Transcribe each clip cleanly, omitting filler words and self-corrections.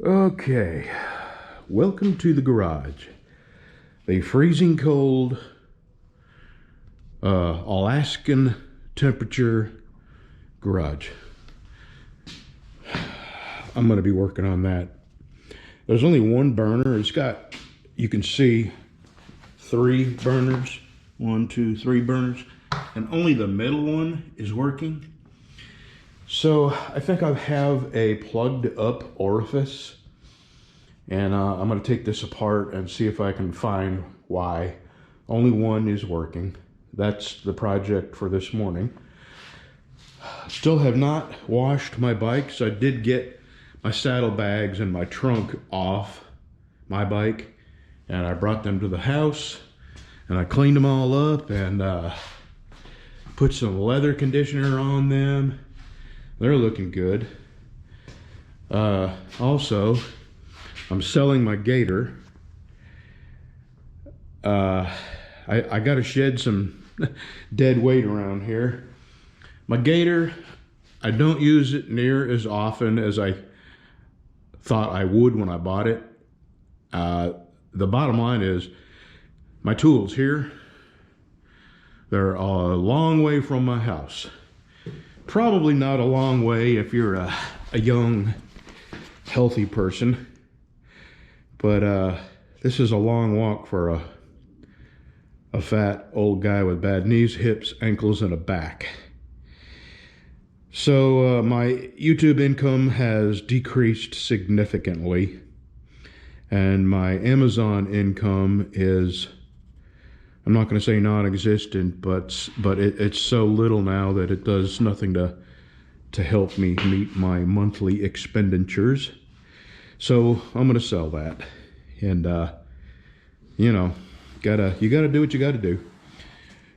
Okay, welcome to the garage. A freezing cold, Alaskan temperature garage. I'm going to be working on that. There's only one burner. It's got, you can see, 3 burners. 1, 2, 3 burners. And only the middle one is working. So I think I have a plugged up orifice. And I'm going to take this apart and see if I can find why only one is working. That's the project for this morning. Still have not washed my bike. So I did get my saddlebags and my trunk off my bike. And I brought them to the house. And I cleaned them all up and put some leather conditioner on them. They're looking good. Also, I'm selling my gator. I got to shed some dead weight around here. My gator, I don't use it near as often as I thought I would when I bought it. The bottom line is my tools here, they're a long way from my house. Probably not a long way if you're a young, healthy person. But this is a long walk for a fat old guy with bad knees, hips, ankles, and a back. So my YouTube income has decreased significantly. And my Amazon income is, I'm not going to say non-existent, but it's so little now that it does nothing to help me meet my monthly expenditures. So I'm going to sell that. And, you know, you gotta do what you gotta do.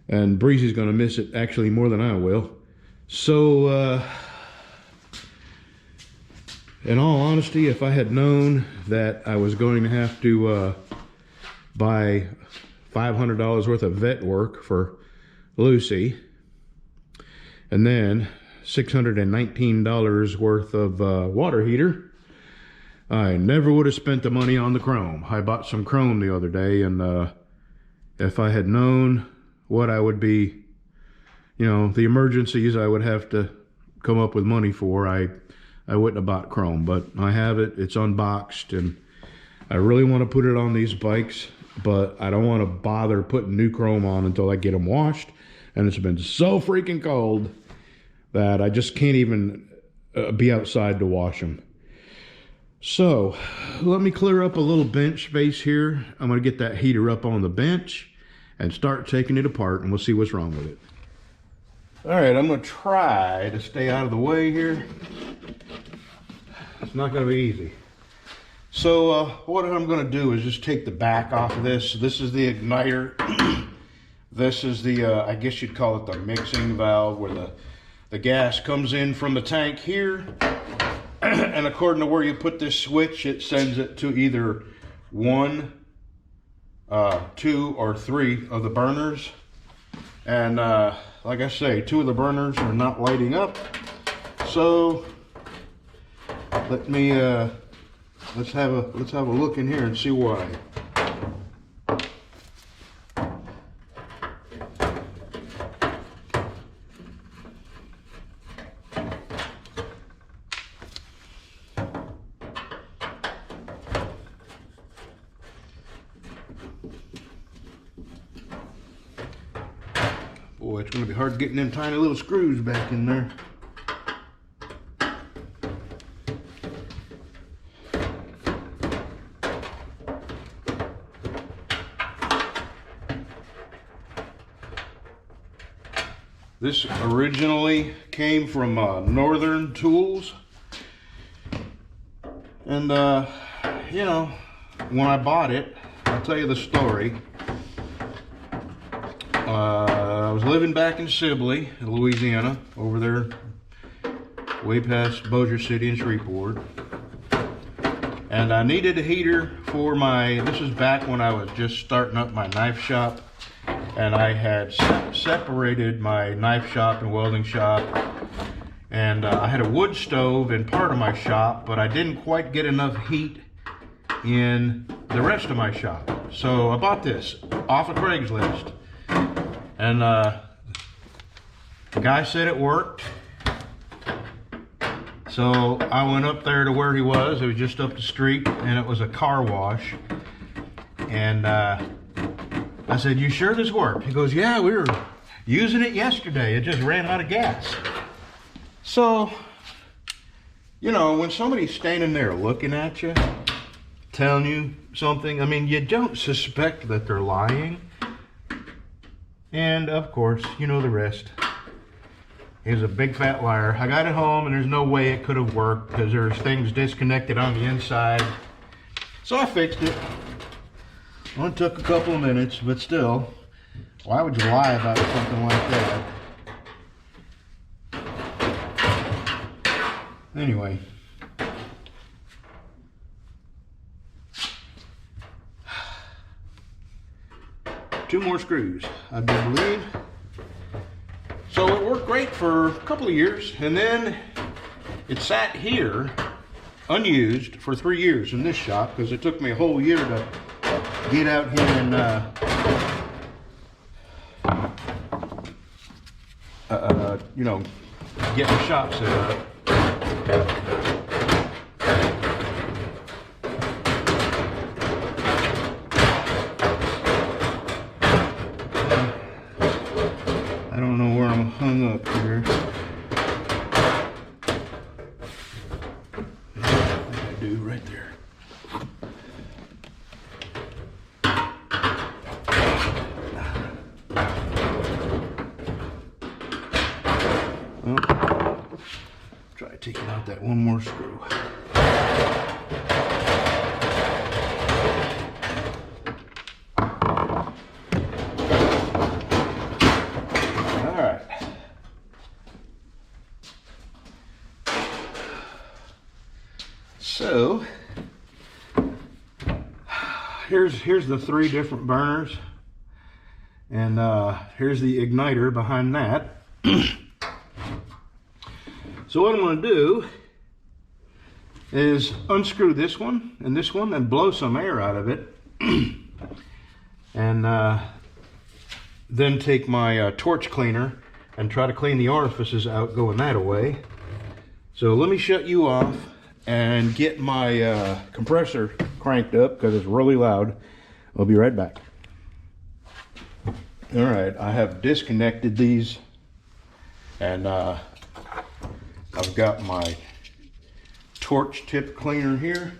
And Breezy's going to miss it actually more than I will. So, in all honesty, if I had known that I was going to have to buy $500 worth of vet work for Lucy, and then $619 worth of water heater, I never would have spent the money on the chrome. I bought some chrome the other day, and if I had known what I would be, you know, the emergencies I would have to come up with money for, I wouldn't have bought chrome. But I have it, it's unboxed, and I really want to put it on these bikes, but I don't want to bother putting new chrome on until I get them washed. And it's been so freaking cold that I just can't even be outside to wash them. So let me clear up a little bench space here. I'm going to get that heater up on the bench and start taking it apart, and we'll see what's wrong with it. All right, I'm going to try to stay out of the way here. It's not going to be easy. So what I'm going to do is just take the back off of this. This is the igniter. This is the, I guess you'd call it the mixing valve, where the gas comes in from the tank here. And according to where you put this switch, it sends it to either 1, 2, or 3 of the burners. And like I say, 2 of the burners are not lighting up. So let me let's have a look in here and see why. Boy, it's going to be hard getting them tiny little screws back in there. This originally came from Northern Tools. And, you know, when I bought it, I'll tell you the story. I was living back in Sibley, Louisiana, over there, way past Bossier City and Shreveport. And I needed a heater for this was back when I was just starting up my knife shop. And I had separated my knife shop and welding shop And I had a wood stove in part of my shop, but I didn't quite get enough heat in the rest of my shop. So I bought this off of Craigslist. And the guy said it worked. So I went up there to where he was. It was just up the street, and it was a car wash. And I said, "You sure this worked?" He goes, "Yeah, we were using it yesterday. It just ran out of gas." So, you know, when somebody's standing there looking at you, telling you something, I mean, you don't suspect that they're lying. And of course, you know the rest. He was a big fat liar. I got it home and there's no way it could have worked because there's things disconnected on the inside. So I fixed it. Well, it took a couple of minutes, but still, why would you lie about something like that? Anyway. Two more screws, I do believe. So it worked great for a couple of years, and then it sat here unused for 3 years in this shop because it took me a whole year to get out here and you know, get the shop set up. I don't know where I'm hung up here. I think I do right there. Well, try taking out that one more screw. So here's the 3 different burners, and here's the igniter behind that. So what I'm going to do is unscrew this one and blow some air out of it, and then take my torch cleaner and try to clean the orifices out going that away. So let me shut you off and get my compressor cranked up because it's really loud. I'll be right back. All right, I have disconnected these, and I've got my torch tip cleaner here.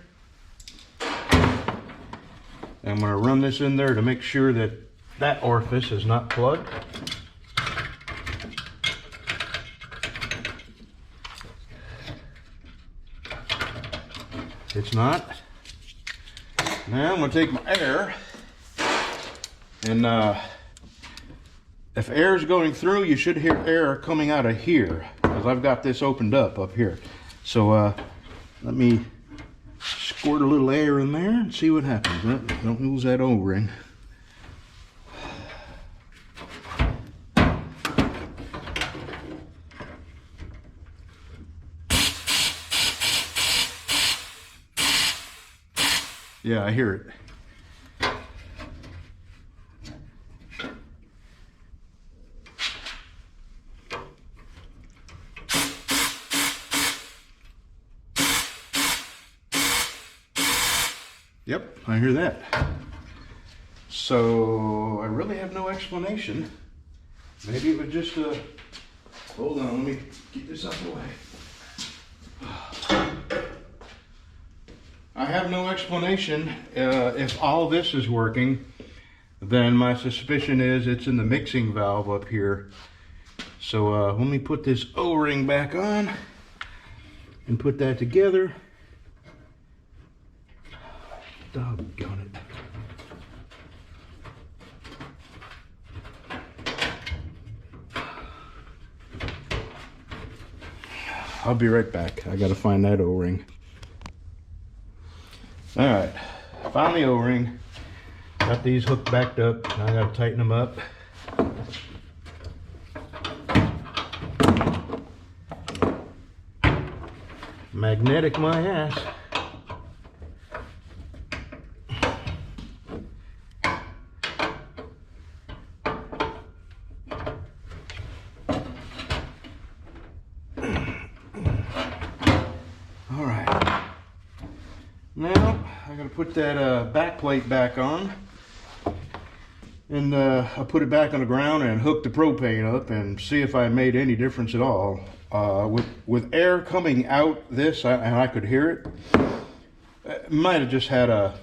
I'm going to run this in there to make sure that that orifice is not plugged. It's not. Now I'm going to take my air, and if air is going through, you should hear air coming out of here because I've got this opened up here. So let me squirt a little air in there and see what happens. Don't lose that O-ring. Yeah, I hear it. Yep, I hear that. So I really have no explanation. Maybe it was just a... Hold on, let me get this out of the way. I have no explanation. If all this is working, then my suspicion is it's in the mixing valve up here. So let me put this O-ring back on and put that together. Doggone it. I'll be right back. I gotta find that O-ring. All right, found the O-ring. Got these hooked backed up. Now I gotta tighten them up. magnetic my ass. All right. Now I gotta put that back plate back on. And I put it back on the ground and hooked the propane up and see if I made any difference at all. With air coming out this, and I could hear it, might have just had a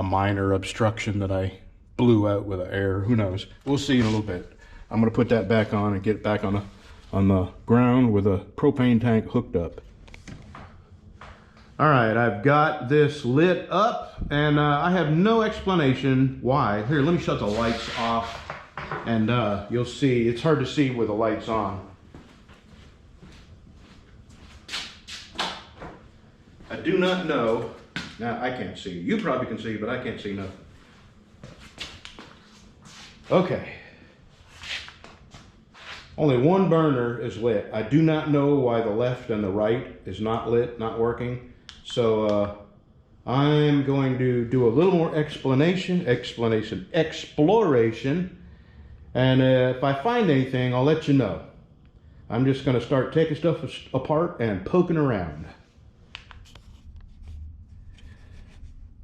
minor obstruction that I blew out with the air. Who knows? We'll see in a little bit. I'm gonna put that back on and get it back on the ground with a propane tank hooked up. All right, I've got this lit up, and I have no explanation why. Here, let me shut the lights off, and you'll see. It's hard to see with the lights on. I do not know. Now, I can't see. You probably can see, but I can't see nothing. Okay. Only one burner is lit. I do not know why the left and the right is not lit, not working. So I'm going to do a little more exploration, and if I find anything, I'll let you know. I'm just going to start taking stuff apart and poking around.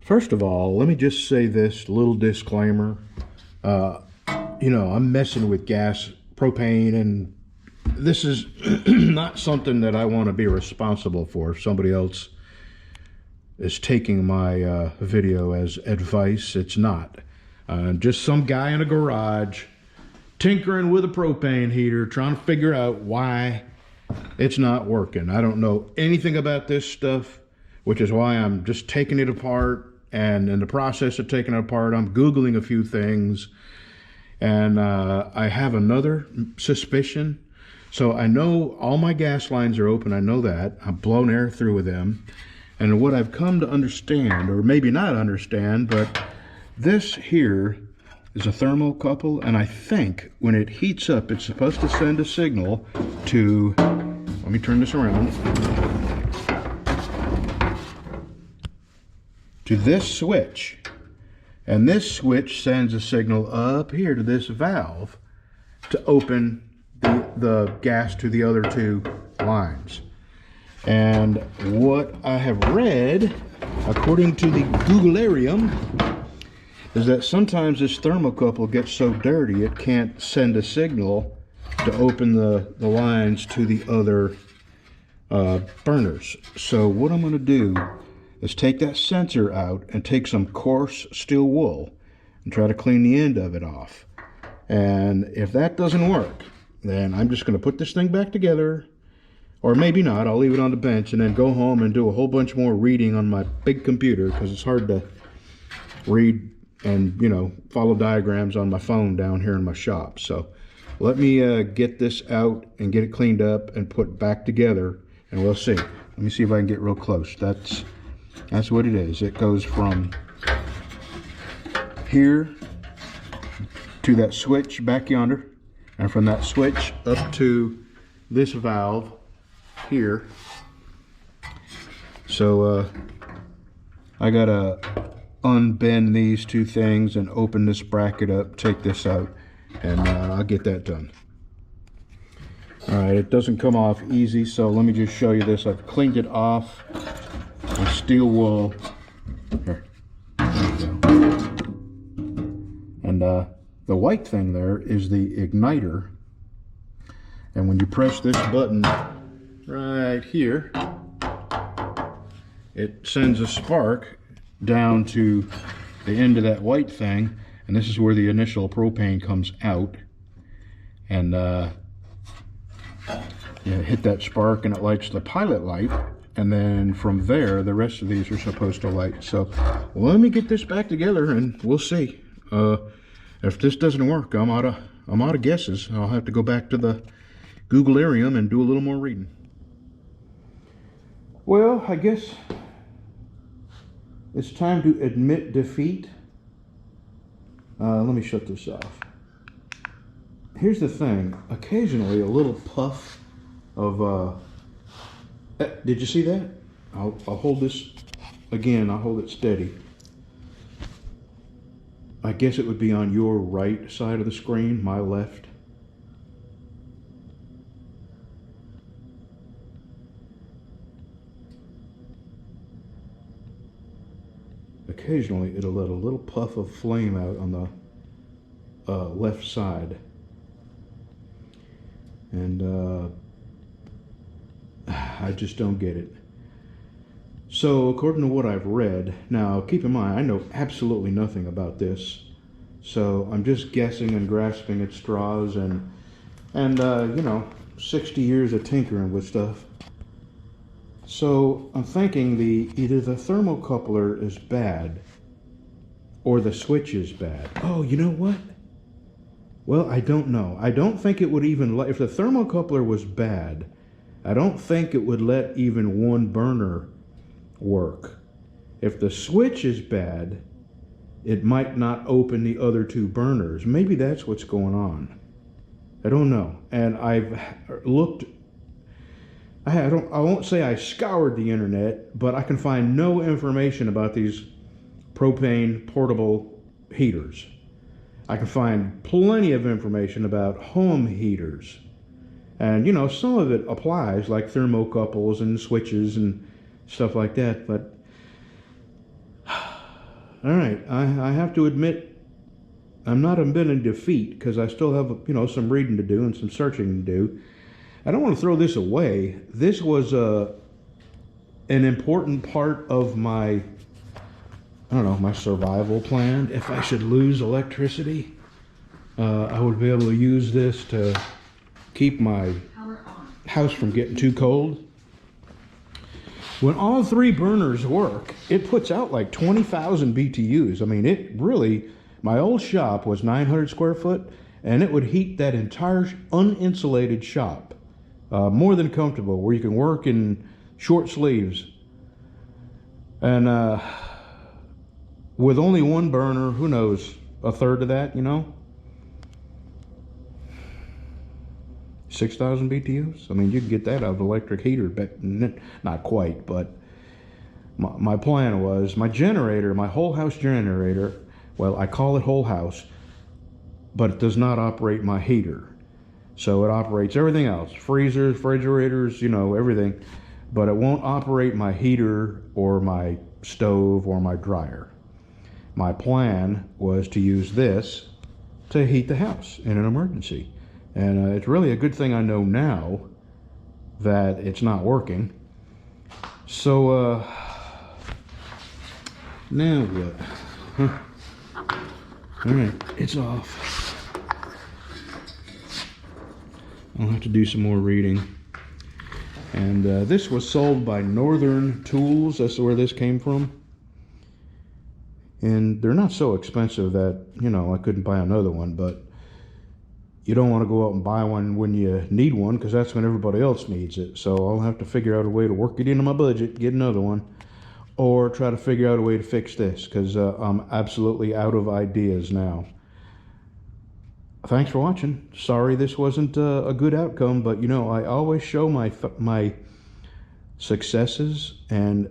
First of all, let me just say this little disclaimer. You know, I'm messing with gas, propane, and this is not something that I want to be responsible for. If somebody else is taking my video as advice, it's not. Just some guy in a garage tinkering with a propane heater, trying to figure out why it's not working. I don't know anything about this stuff, which is why I'm just taking it apart. And in the process of taking it apart, I'm Googling a few things, and I have another suspicion. So I know all my gas lines are open. I know that. I've blown air through with them. And what I've come to understand, or maybe not understand, but this here is a thermocouple, and I think when it heats up, it's supposed to send a signal to, let me turn this around, to this switch. And this switch sends a signal up here to this valve to open the gas to the other two lines. And what I have read, according to the Googlearium, is that sometimes this thermocouple gets so dirty it can't send a signal to open the lines to the other burners. So what I'm going to do is take that sensor out and take some coarse steel wool and try to clean the end of it off. And if that doesn't work, then I'm just going to put this thing back together. Or maybe not, I'll leave it on the bench and then go home and do a whole bunch more reading on my big computer, because it's hard to read and, you know, follow diagrams on my phone down here in my shop. So let me get this out and get it cleaned up and put back together, and we'll see. Let me see if I can get real close. That's what it is. It goes from here to that switch back yonder, and from that switch up to this valve here. So I gotta unbend these two things and open this bracket up, take this out, and I'll get that done. All right, it doesn't come off easy, so let me just show you this. I've cleaned it off with steel wool. Here. And the white thing there is the igniter, and when you press this button right here, it sends a spark down to the end of that white thing, and this is where the initial propane comes out, and you hit that spark and it lights the pilot light, and then from there the rest of these are supposed to light. So let me get this back together and we'll see. If this doesn't work, I'm out of guesses. I'll have to go back to the Googlearium and do a little more reading. Well, I guess it's time to admit defeat. Let me shut this off. Here's the thing. Occasionally a little puff of Did you see that? I'll hold this again. I'll hold it steady. I guess it would be on your right side of the screen, my left. Occasionally it'll let a little puff of flame out on the left side. And I just don't get it. So according to what I've read, now keep in mind I know absolutely nothing about this, so I'm just guessing and grasping at straws and you know, 60 years of tinkering with stuff. So I'm thinking either the thermocoupler is bad or the switch is bad. Oh, you know what? Well, I don't know. I don't think it would even let, if the thermocoupler was bad, I don't think it would let even one burner work. If the switch is bad, it might not open the other two burners. Maybe that's what's going on. I don't know. And I've looked, I won't say I scoured the internet, but I can find no information about these propane portable heaters. I can find plenty of information about home heaters. And, you know, some of it applies, like thermocouples and switches and stuff like that. But, all right, I have to admit, I'm not admitting defeat because I still have, you know, some reading to do and some searching to do. I don't want to throw this away. This was an important part of my, I don't know, my survival plan. If I should lose electricity, I would be able to use this to keep my house from getting too cold. When all three burners work, it puts out like 20,000 BTUs. I mean, it really, my old shop was 900 square foot, and it would heat that entire uninsulated shop. More than comfortable, where you can work in short sleeves. And with only one burner, who knows, a third of that, you know? 6,000 BTUs? I mean, you can get that out of an electric heater, but not quite, but my plan was, my generator, my whole house generator, well, I call it whole house, but it does not operate my heater. So it operates everything else, freezers, refrigerators, you know, everything, but it won't operate my heater or my stove or my dryer. My plan was to use this to heat the house in an emergency. And it's really a good thing I know now that it's not working. So, now what? Huh. All right, it's off. I'll have to do some more reading. And this was sold by Northern Tools. That's where this came from. And they're not so expensive that, you know, I couldn't buy another one, but you don't want to go out and buy one when you need one, because that's when everybody else needs it. So I'll have to figure out a way to work it into my budget, get another one, or try to figure out a way to fix this, because I'm absolutely out of ideas now. Thanks for watching. Sorry this wasn't a good outcome, but you know, I always show my successes, and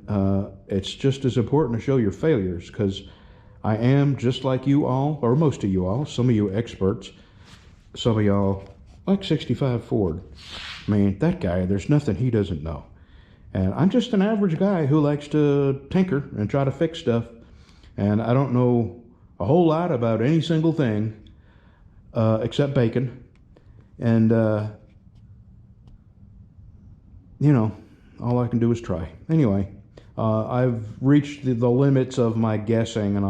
it's just as important to show your failures, because I am just like you all, or most of you all, some of you experts, some of y'all, like 65 Ford. I mean, that guy, there's nothing he doesn't know. And I'm just an average guy who likes to tinker and try to fix stuff. And I don't know a whole lot about any single thing except bacon. And, you know, all I can do is try. Anyway, I've reached the limits of my guessing, and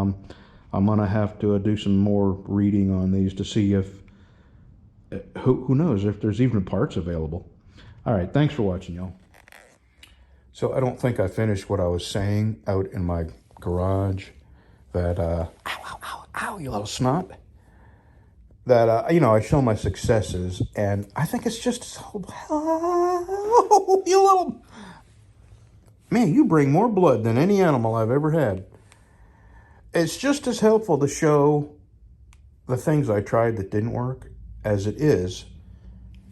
I'm going to have to do some more reading on these to see if who knows if there's even parts available. All right, thanks for watching, y'all. So I don't think I finished what I was saying out in my garage. That ow, ow, ow, ow, you little snot. That you know, I show my successes, and I think it's just so, oh, you little man, you bring more blood than any animal I've ever had. It's just as helpful to show the things I tried that didn't work as it is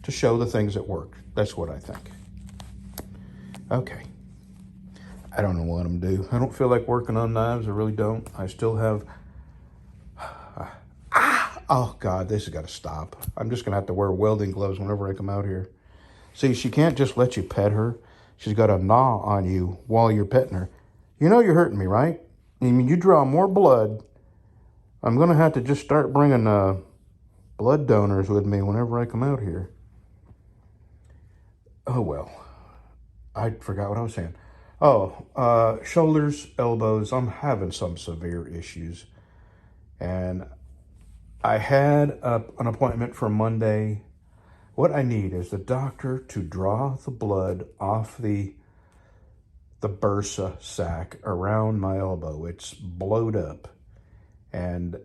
to show the things that worked. That's what I think. Okay. I don't know what I'm gonna do. I don't feel like working on knives. I really don't. I still have... Oh, God, this has got to stop. I'm just going to have to wear welding gloves whenever I come out here. See, she can't just let you pet her. She's got to gnaw on you while you're petting her. You know you're hurting me, right? I mean, you draw more blood. I'm going to have to just start bringing blood donors with me whenever I come out here. Oh, well. I forgot what I was saying. Oh, shoulders, elbows. I'm having some severe issues. And I had an appointment for Monday. What I need is the doctor to draw the blood off the bursa sac around my elbow. It's blowed up. And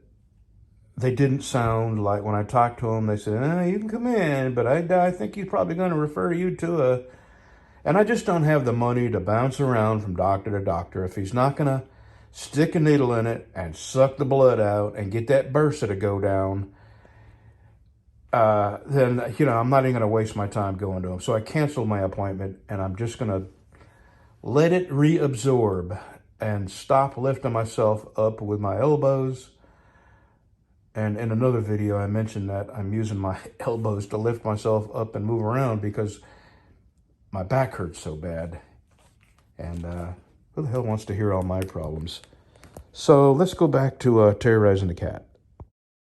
they didn't sound like, when I talked to them, they said, you can come in, but I think he's probably going to refer you to a... And I just don't have the money to bounce around from doctor to doctor. If he's not going to stick a needle in it and suck the blood out and get that bursa to go down, then, you know, I'm not even going to waste my time going to him. So I canceled my appointment, and I'm just going to let it reabsorb and stop lifting myself up with my elbows. And in another video, I mentioned that I'm using my elbows to lift myself up and move around because my back hurts so bad. And who the hell wants to hear all my problems? So let's go back to terrorizing the cat.